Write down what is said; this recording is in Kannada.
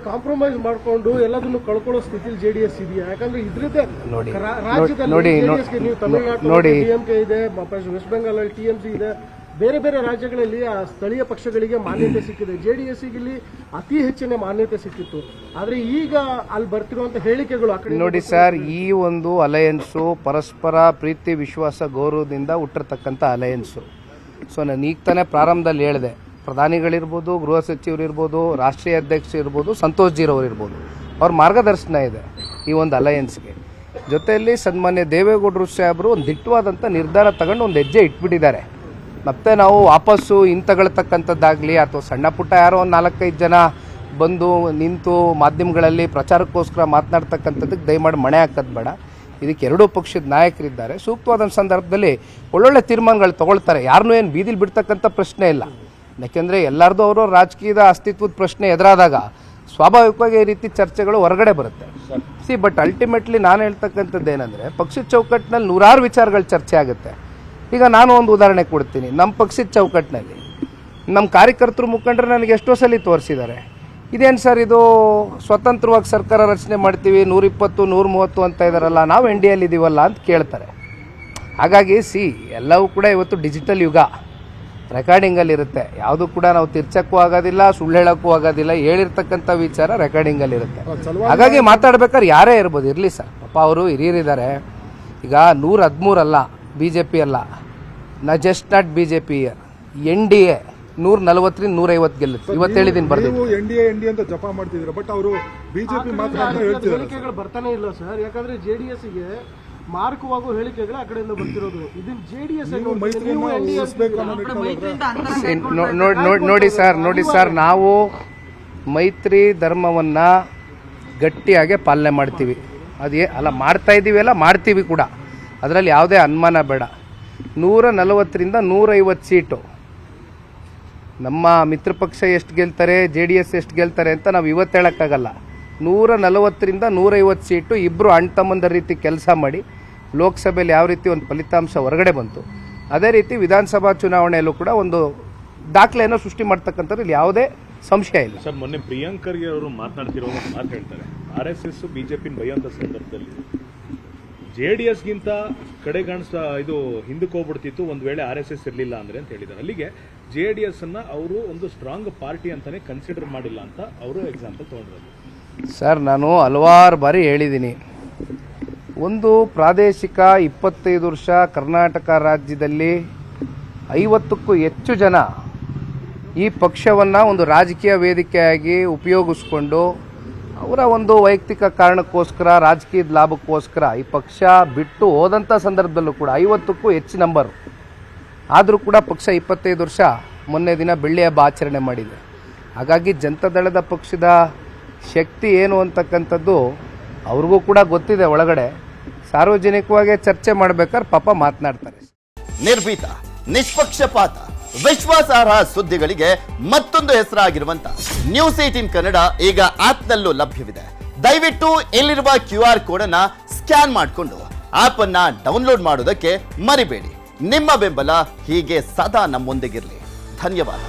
ಕಾಂಪ್ರಮೈಸ್ ಮಾಡ್ಕೊಂಡು ಎಲ್ಲದನ್ನು ಕಳ್ಕೊಳ್ಳೋ ಸ್ಥಿತಿಲಿ ಜೆಡಿಎಸ್ ಇದೆಯಾ? ಯಾಕಂದ್ರೆ ಇದ್ರದ್ದೇ ನೋಡಿ ರಾಜ್ಯದಲ್ಲಿ ನೀವು ತಮಿಳುನಾಡು ಡಿಎಂಕೆ ಇದೆ, ವೆಸ್ಟ್ ಬೆಂಗಾಲ್ ಅಲ್ಲಿ ಟಿಎಂಸಿ ಇದೆ, ಬೇರೆ ಬೇರೆ ರಾಜ್ಯಗಳಲ್ಲಿ ಆ ಸ್ಥಳೀಯ ಪಕ್ಷಗಳಿಗೆ ಮಾನ್ಯತೆ ಸಿಕ್ಕಿದೆ. ಜೆಡಿಎಸ್ ಇಲ್ಲಿ ಅತಿ ಹೆಚ್ಚಿನ ಮಾನ್ಯತೆ ಸಿಕ್ಕಿತ್ತು. ಆದ್ರೆ ಈಗ ಅಲ್ಲಿ ಬರ್ತಿರುವಂತ ಹೇಳಿಕೆಗಳು ಆ ಕಡೆ ನೋಡಿ ಸರ್, ಈ ಒಂದು ಅಲಯನ್ಸು ಪರಸ್ಪರ ಪ್ರೀತಿ ವಿಶ್ವಾಸ ಗೌರವದಿಂದ ಹುಟ್ಟಿರ್ತಕ್ಕಂಥ ಅಲಯನ್ಸು. ಸೊ ನಾನು ಈಗ ತಾನೇ ಪ್ರಾರಂಭದಲ್ಲಿ ಹೇಳಿದೆ, ಪ್ರಧಾನಿಗಳಿರ್ಬೋದು, ಗೃಹ ಸಚಿವರಿರ್ಬೋದು, ರಾಷ್ಟ್ರೀಯ ಅಧ್ಯಕ್ಷರು ಇರ್ಬೋದು, ಸಂತೋಷ್ ಜೀರವ್ರು ಇರ್ಬೋದು, ಅವ್ರ ಮಾರ್ಗದರ್ಶನ ಇದೆ ಈ ಒಂದು ಅಲಯನ್ಸ್ಗೆ. ಜೊತೆಯಲ್ಲಿ ಸನ್ಮಾನ್ಯ ದೇವೇಗೌಡರು ಸಾಹೇಬರು ಒಂದು ದಿಟ್ಟವಾದಂಥ ನಿರ್ಧಾರ ತಗೊಂಡು ಒಂದು ಹೆಜ್ಜೆ ಇಟ್ಬಿಟ್ಟಿದ್ದಾರೆ. ಮತ್ತೆ ನಾವು ವಾಪಸ್ಸು ತಗೊಳ್ತಕ್ಕಂಥದ್ದಾಗಲಿ ಅಥವಾ ಸಣ್ಣ ಪುಟ್ಟ ಯಾರೋ ಒಂದು 4-5 ಜನ ಬಂದು ನಿಂತು ಮಾಧ್ಯಮಗಳಲ್ಲಿ ಪ್ರಚಾರಕ್ಕೋಸ್ಕರ ಮಾತನಾಡ್ತಕ್ಕಂಥದ್ದಕ್ಕೆ ದಯಮಾಡಿ ಮಣೆ ಹಾಕೋದು ಬೇಡ. ಇದಕ್ಕೆ ಎರಡೂ ಪಕ್ಷದ ನಾಯಕರಿದ್ದಾರೆ, ಸೂಕ್ತವಾದ ಸಂದರ್ಭದಲ್ಲಿ ಒಳ್ಳೊಳ್ಳೆ ತೀರ್ಮಾನಗಳು ತಗೊಳ್ತಾರೆ. ಯಾರನ್ನೂ ಏನು ಬೀದಿಲಿ ಬಿಡ್ತಕ್ಕಂಥ ಪ್ರಶ್ನೆ ಇಲ್ಲ. ಯಾಕೆಂದರೆ ಎಲ್ಲರದು ಅವರು ರಾಜಕೀಯದ ಅಸ್ತಿತ್ವದ ಪ್ರಶ್ನೆ ಎದುರಾದಾಗ ಸ್ವಾಭಾವಿಕವಾಗಿ ಈ ರೀತಿ ಚರ್ಚೆಗಳು ಹೊರಗಡೆ ಬರುತ್ತೆ. ಬಟ್ ಅಲ್ಟಿಮೇಟ್ಲಿ ನಾನು ಹೇಳ್ತಕ್ಕಂಥದ್ದು ಏನಂದರೆ, ಪಕ್ಷದ ಚೌಕಟ್ಟಿನಲ್ಲಿ ನೂರಾರು ವಿಚಾರಗಳು ಚರ್ಚೆ ಆಗುತ್ತೆ. ಈಗ ನಾನು ಒಂದು ಉದಾಹರಣೆ ಕೊಡ್ತೀನಿ. ನಮ್ಮ ಪಕ್ಷದ ಚೌಕಟ್ಟಿನಲ್ಲಿ ನಮ್ಮ ಕಾರ್ಯಕರ್ತರು ಮುಖಂಡರು ನನಗೆ ಎಷ್ಟೋ ಸಲ ತೋರಿಸಿದ್ದಾರೆ, ಇದೇನು ಸರ್ ಇದು ಸ್ವತಂತ್ರವಾಗಿ ಸರ್ಕಾರ ರಚನೆ ಮಾಡ್ತೀವಿ, 120, 130 ಅಂತ ಇದ್ದಾರಲ್ಲ, ನಾವು NDA ಇದ್ದೀವಲ್ಲ ಅಂತ ಕೇಳ್ತಾರೆ. ಹಾಗಾಗಿ ಎಲ್ಲವೂ ಕೂಡ ಇವತ್ತು ಡಿಜಿಟಲ್ ಯುಗ, ರೆಕಾರ್ಡಿಂಗಲ್ಲಿರುತ್ತೆ. ಯಾವುದು ಕೂಡ ನಾವು ತಿರ್ಚಕ್ಕೂ ಆಗೋದಿಲ್ಲ, ಸುಳ್ಳು ಹೇಳೋಕ್ಕೂ ಆಗೋದಿಲ್ಲ. ಹೇಳಿರ್ತಕ್ಕಂಥ ವಿಚಾರ ರೆಕಾರ್ಡಿಂಗಲ್ಲಿರುತ್ತೆ. ಹಾಗಾಗಿ ಮಾತಾಡ್ಬೇಕಾದ್ರೆ ಯಾರೇ ಇರ್ಬೋದು, ಇರಲಿ ಸರ್, ಪಾಪ ಅವರು ಹಿರಿಯರಿದ್ದಾರೆ. ಈಗ 113 ಅಲ್ಲ, BJP ಅಲ್ಲ, ಜಸ್ಟ್ ನಾಟ್ BJP, NDA 140ರಿಂದ 150 ಗೆಲ್ಲುತ್ತೆ. ಇವತ್ತು ಹೇಳಿದ್ದೀನಿ ಬರ್ತೀನಿ. NDA ಅಂತ ಜಪ ಮಾಡ್ತಿದ್ರು, ಬಟ್ ಅವರು BJP ಮಾತ್ರ ಹೇಳಿಕೆಗಳು ಬರ್ತಾನೆ ಇಲ್ಲ ಸರ್. ಯಾಕಂದ್ರೆ ಜೆಡಿಎಸ್ಗೆ ಮಾರ್ಕವಾಗುವ ಹೇಳಿಕೆಗಳು ಆ ಕಡೆಯಿಂದ ಬರ್ತಿರೋದು. ಇದನ್ನ ಜೆಡಿಎಸ್ ನೋಡಿ ಸರ್, ನಾವು ಮೈತ್ರಿ ಧರ್ಮವನ್ನ ಗಟ್ಟಿಯಾಗಿ ಪಾಲನೆ ಮಾಡ್ತೀವಿ. ಅಲ್ಲ ಮಾಡ್ತಾ ಇದ್ದೀವಿ, ಅಲ್ಲ ಮಾಡ್ತೀವಿ ಕೂಡ, ಅದರಲ್ಲಿ ಯಾವುದೇ ಅನುಮಾನ ಬೇಡ. 140ರಿಂದ 150 ಸೀಟು ನಮ್ಮ ಮಿತ್ರ ಪಕ್ಷ ಎಷ್ಟು ಗೆಲ್ತಾರೆ, JDS ಎಷ್ಟು ಗೆಲ್ತಾರೆ ಅಂತ ನಾವು ಇವತ್ತು ಹೇಳೋಕ್ಕಾಗಲ್ಲ. 140ರಿಂದ 150 ಸೀಟು ಇಬ್ಬರು ಅಣ್ಣ ತಮ್ಮಂದರ ರೀತಿ ಕೆಲಸ ಮಾಡಿ ಲೋಕಸಭೆಯಲ್ಲಿ ಯಾವ ರೀತಿ ಒಂದು ಫಲಿತಾಂಶ ಹೊರಗಡೆ ಬಂತು, ಅದೇ ರೀತಿ ವಿಧಾನಸಭಾ ಚುನಾವಣೆಯಲ್ಲೂ ಕೂಡ ಒಂದು ದಾಖಲೆಯನ್ನು ಸೃಷ್ಟಿ ಮಾಡ್ತಕ್ಕಂಥದ್ದು ಇಲ್ಲಿ ಯಾವುದೇ ಸಂಶಯ ಇಲ್ಲ. ಸರ್, ಮೊನ್ನೆ ಪ್ರಿಯಾಂಕ್ ಖರ್ಗೆ ಅವರು ಮಾತನಾಡ್ತಿರೋ ಮಾತು ಹೇಳ್ತಾರೆ, RSS BJP ಬೈಯುವಂಥ ಸಂದರ್ಭದಲ್ಲಿ JDSಗಿಂತ ಇದು ಹಿಂದಕ್ಕೆ ಹೋಗ್ಬಿಡ್ತಿತ್ತು ಒಂದು ವೇಳೆ RSS ಇರಲಿಲ್ಲ ಅಂದರೆ ಅಂತ ಹೇಳಿದ್ದಾರೆ. ಅಲ್ಲಿಗೆ JDS ಅನ್ನ ಅವರು ಒಂದು ಸ್ಟ್ರಾಂಗ್ ಪಾರ್ಟಿ ಅಂತಾನೆ ಕನ್ಸಿಡರ್ ಮಾಡಿಲ್ಲ ಅಂತ ಅವರು ಎಕ್ಸಾಂಪಲ್ ತೊಗೊಂಡ್ರು. ಸರ್, ನಾನು ಹಲವಾರು ಬಾರಿ ಹೇಳಿದ್ದೀನಿ, ಒಂದು ಪ್ರಾದೇಶಿಕ 25 ವರ್ಷ ಕರ್ನಾಟಕ ರಾಜ್ಯದಲ್ಲಿ 50ಕ್ಕೂ ಹೆಚ್ಚು ಜನ ಈ ಪಕ್ಷವನ್ನು ಒಂದು ರಾಜಕೀಯ ವೇದಿಕೆಯಾಗಿ ಉಪಯೋಗಿಸ್ಕೊಂಡು ಅವರ ಒಂದು ವೈಯಕ್ತಿಕ ಕಾರಣಕ್ಕೋಸ್ಕರ, ರಾಜಕೀಯದ ಲಾಭಕ್ಕೋಸ್ಕರ ಈ ಪಕ್ಷ ಬಿಟ್ಟು ಹೋದಂಥ ಸಂದರ್ಭದಲ್ಲೂ ಕೂಡ 50ಕ್ಕೂ ಹೆಚ್ಚು ನಂಬರು. ಆದರೂ ಕೂಡ ಪಕ್ಷ 25 ವರ್ಷ ಮೊನ್ನೆ ದಿನ ಬೆಳ್ಳಿ ಹಬ್ಬ ಆಚರಣೆ ಮಾಡಿದೆ. ಹಾಗಾಗಿ ಜನತಾದಳದ ಪಕ್ಷದ ಶಕ್ತಿ ಏನು ಅಂತಕ್ಕಂಥದ್ದು ಅವ್ರಿಗೂ ಕೂಡ ಗೊತ್ತಿದೆ. ಒಳಗಡೆ ಸಾರ್ವಜನಿಕವಾಗಿ ಚರ್ಚೆ ಮಾಡ್ಬೇಕಾದ್ರೆ ಪಾಪ ಮಾತನಾಡ್ತಾರೆ. ನಿರ್ಭೀತ, ನಿಷ್ಪಕ್ಷಪಾತ, ವಿಶ್ವಾಸಾರ್ಹ ಸುದ್ದಿಗಳಿಗೆ ಮತ್ತೊಂದು ಹೆಸರಾಗಿರುವಂತ ನ್ಯೂಸ್ 18 ಕನ್ನಡ ಈಗ ಆಪ್ನಲ್ಲೂ ಲಭ್ಯವಿದೆ. ದಯವಿಟ್ಟು ಇಲ್ಲಿರುವ QR ಕೋಡ್ ಅನ್ನ ಸ್ಕ್ಯಾನ್ ಮಾಡಿಕೊಂಡು ಆಪ್ ಅನ್ನ ಡೌನ್ಲೋಡ್ ಮಾಡೋದಕ್ಕೆ ಮರಿಬೇಡಿ. ನಿಮ್ಮ ಬೆಂಬಲ ಹೀಗೆ ಸದಾ ನಮ್ಮೊಂದಿಗಿರಲಿ. ಧನ್ಯವಾದ.